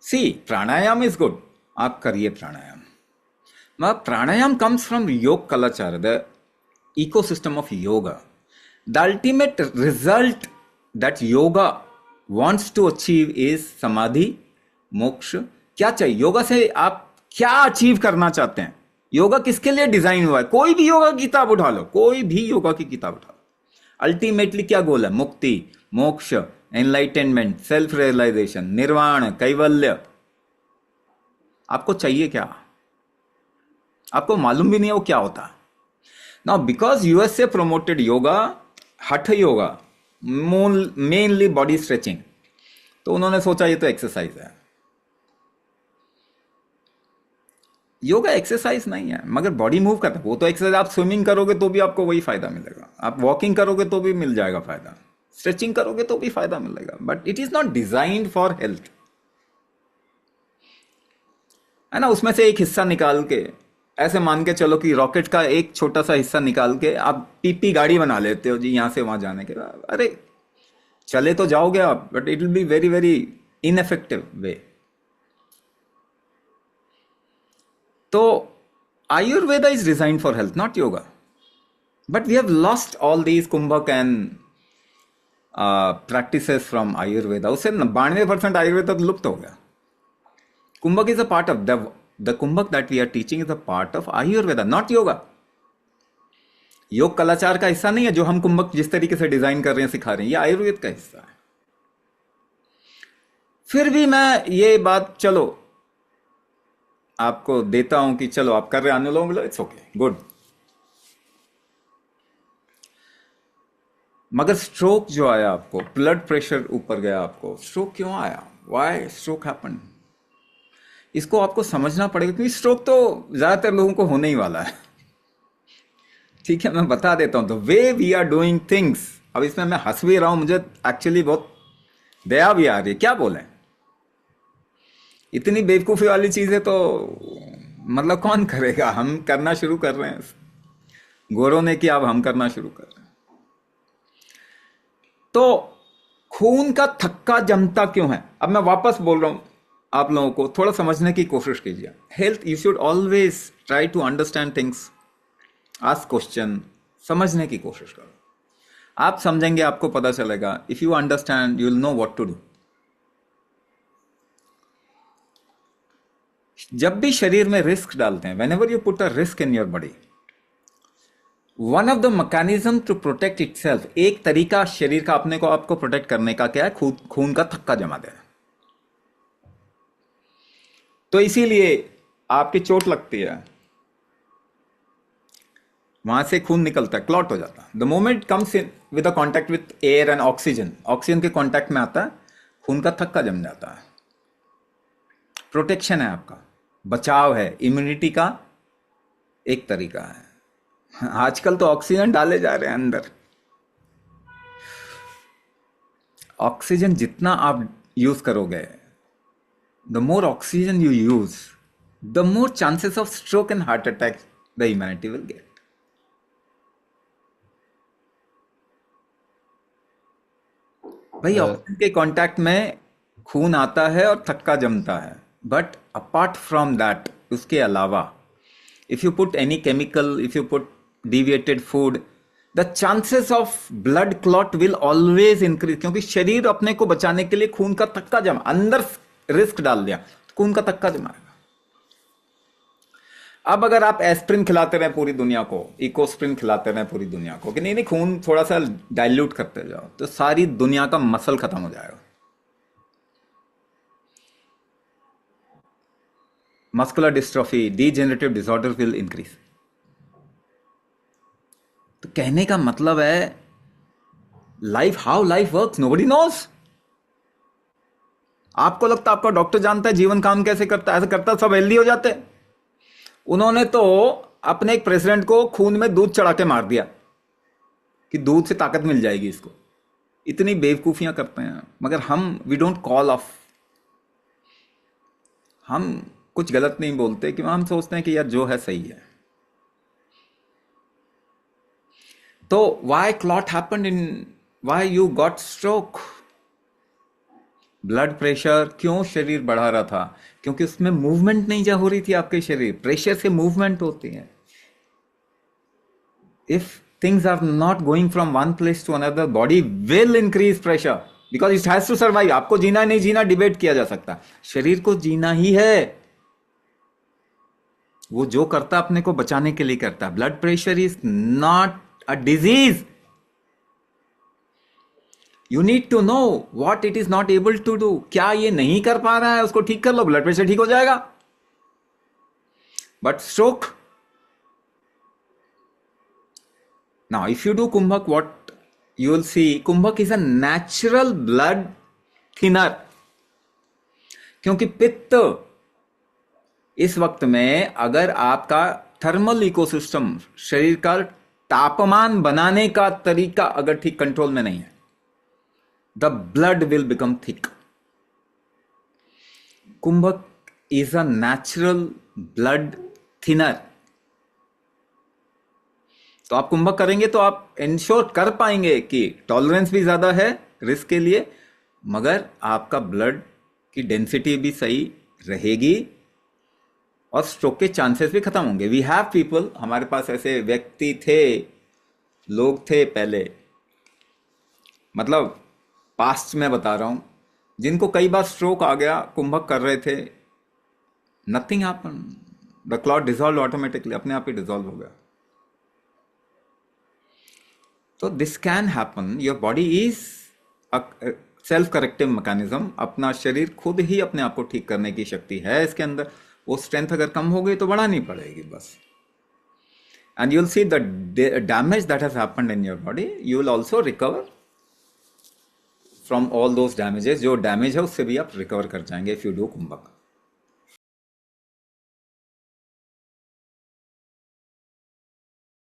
C pranayama is good, आप करिए प्राणायाम, मगर प्राणायाम कम्स फ्रॉम योग कलाचार, the ecosystem of yoga. The ultimate result that yoga wants to achieve is samadhi, moksha. क्या चाहिए योगा से? आप क्या अचीव करना चाहते हैं? योगा किसके लिए डिजाइन हुआ है? कोई भी योगा की किताब उठा लो, कोई भी योगा की किताब उठा लो, अल्टीमेटली क्या गोल है? मुक्ति, मोक्ष, एनलाइटेनमेंट, सेल्फ रियलाइजेशन, निर्वाण, कैवल्य। आपको चाहिए क्या? आपको मालूम भी नहीं है वो क्या होता है। Now, because USA promoted yoga, hatha yoga, mainly body stretching, तो उन्होंने सोचा ये तो एक्सरसाइज है। योगा एक्सरसाइज नहीं है, मगर बॉडी मूव करता है, वो तो एक्सरसाइज। आप स्विमिंग करोगे तो भी आपको वही फायदा मिलेगा, आप वॉकिंग करोगे तो भी मिल जाएगा फायदा, स्ट्रेचिंग करोगे तो भी फायदा मिलेगा, but it is not designed for health, है ना। उसमें से एक हिस्सा निकाल के, ऐसे मान के चलो कि रॉकेट का एक छोटा सा हिस्सा निकाल के आप पीपी गाड़ी बना लेते हो जी, यहां से वहां जाने के बाद। अरे चले तो जाओगे आप, but it will be very very ineffective way. तो Ayurveda is design for health, not yoga, but we have lost all these kumbhak and practices from Ayurveda. उससे 92% आयुर्वेदा तो लुप्त हो गया। Kumbhak is a part of the kumbhak that we are teaching is a part of ayurveda, not yoga. योग कलाचार का हिस्सा नहीं है जो हम कुंभक जिस तरीके से डिजाइन कर रहे हैं, सिखा रहे हैं, ये आयुर्वेद का हिस्सा है। फिर भी मैं ये बात चलो आपको देता हूं कि चलो आप कर रहे हैं, अनुलोम विलोम, इट्स ओके, गुड। मगर स्ट्रोक जो आया आपको, ब्लड प्रेशर ऊपर गया आपको, स्ट्रोक क्यों आया? Why stroke happen? इसको आपको समझना पड़ेगा, क्योंकि स्ट्रोक तो ज्यादातर लोगों को होने ही वाला है। ठीक है, मैं बता देता हूं the way we are doing things. अब इसमें मैं हंस भी रहा हूं, मुझे एक्चुअली बहुत दया भी आ रही है। क्या बोले, इतनी बेवकूफी वाली चीजें तो मतलब कौन करेगा? हम करना शुरू कर रहे हैं, गोरों ने किया, अब हम करना शुरू कर रहे हैं। तो खून का थक्का जमता क्यों है? अब मैं वापस बोल रहा हूं, आप लोगों को थोड़ा समझने की कोशिश कीजिए। Health, you should always try to understand things, ask question, समझने की कोशिश करो। आप समझेंगे, आपको पता चलेगा। If you understand, you will know what to do. जब भी शरीर में रिस्क डालते हैं, whenever you put a risk in your body, one of the mechanism to protect itself, एक तरीका शरीर का अपने को आपको प्रोटेक्ट करने का क्या है? खून का थक्का जमा देना। तो इसीलिए आपकी चोट लगती है, वहां से खून निकलता है, क्लॉट हो जाता है। The moment comes in with contact with air and oxygen, oxygen के कॉन्टैक्ट में आता है, खून का थक्का जम जाता है। प्रोटेक्शन है आपका, बचाव है, इम्यूनिटी का एक तरीका है। आजकल तो ऑक्सीजन डाले जा रहे हैं अंदर। ऑक्सीजन जितना आप यूज करोगे, the more oxygen you use, the more chances of stroke and heart attack the humanity will get. भाई ऑक्सीजन के कांटेक्ट में खून आता है और थक्का जमता है, बट अपार्ट फ्रॉम दैट, उसके अलावा, if you put any chemical, if you put deviated food, the chances of blood clot will always increase, क्योंकि शरीर अपने को बचाने के लिए खून का थक्का जमा, अंदर रिस्क डाल दिया, खून का थक्का जमाएगा। अब अगर आप एस्प्रिन खिलाते रहे पूरी दुनिया को, इकोस्प्रिन खिलाते रहे पूरी दुनिया को कि नहीं नहीं खून थोड़ा सा डाइल्यूट करते जाओ, तो सारी दुनिया का मसल खत्म हो जाएगा। Muscular dystrophy, degenerative disorder will increase. तो कहने का मतलब है, life, how life works nobody knows. आपको लगता है आपका डॉक्टर जानता है जीवन काम कैसे करता है? ऐसे करता सब हेल्दी हो जाते। उन्होंने तो अपने एक प्रेसिडेंट को खून में दूध चढ़ा के मार दिया कि दूध से ताकत मिल जाएगी इसको। इतनी बेवकूफियां करते हैं, मगर हम वी डोंट कॉल ऑफ, हम कुछ गलत नहीं बोलते कि हम सोचते हैं कि यार जो है सही है। तो why clot happened in, why you got stroke? Blood pressure क्यों शरीर बढ़ा रहा था? क्योंकि उसमें मूवमेंट नहीं जा हो रही थी आपके शरीर, प्रेशर से मूवमेंट होती है. If things are not going from one place to another, body will increase pressure because it has to survive. आपको जीना नहीं जीना डिबेट किया जा सकता, शरीर को जीना ही है. वो जो करता अपने को बचाने के लिए करता. Blood pressure is not a disease. You need to know what it is not able to do. क्या ये नहीं कर पा रहा है, उसको ठीक कर लो, ब्लड प्रेशर ठीक हो जाएगा. But stroke, now if you do kumbhak, what you will see, kumbhak is a natural blood thinner. क्योंकि पित्त इस वक्त में अगर आपका थर्मल इकोसिस्टम, शरीर का तापमान बनाने का तरीका अगर ठीक कंट्रोल में नहीं है, the blood will become thick. Kumbhak is a natural blood thinner. तो आप कुंभक करेंगे तो आप इंश्योर कर पाएंगे कि टॉलरेंस भी ज्यादा है रिस्क के लिए, मगर आपका ब्लड की डेंसिटी भी सही रहेगी और स्ट्रोक के चांसेस भी खत्म होंगे. वी हैव पीपल, हमारे पास ऐसे व्यक्ति थे, लोग थे पहले, मतलब पास्ट में बता रहा हूं, जिनको कई बार स्ट्रोक आ गया, कुंभक कर रहे थे, nothing happen, the clot dissolve automatically, अपने आप ही डिजॉल्व हो गया. तो this can happen. Your body is a self corrective mechanism. अपना शरीर खुद ही अपने आप को ठीक करने की शक्ति है इसके अंदर. वो स्ट्रेंथ अगर कम हो गई तो बढ़ानी पड़ेगी बस. And you will see the damage that has happened in your body. You will also recover from all those damages. जो डैमेज है उससे भी आप रिकवर कर जाएंगे इफ यू डू कुंभक.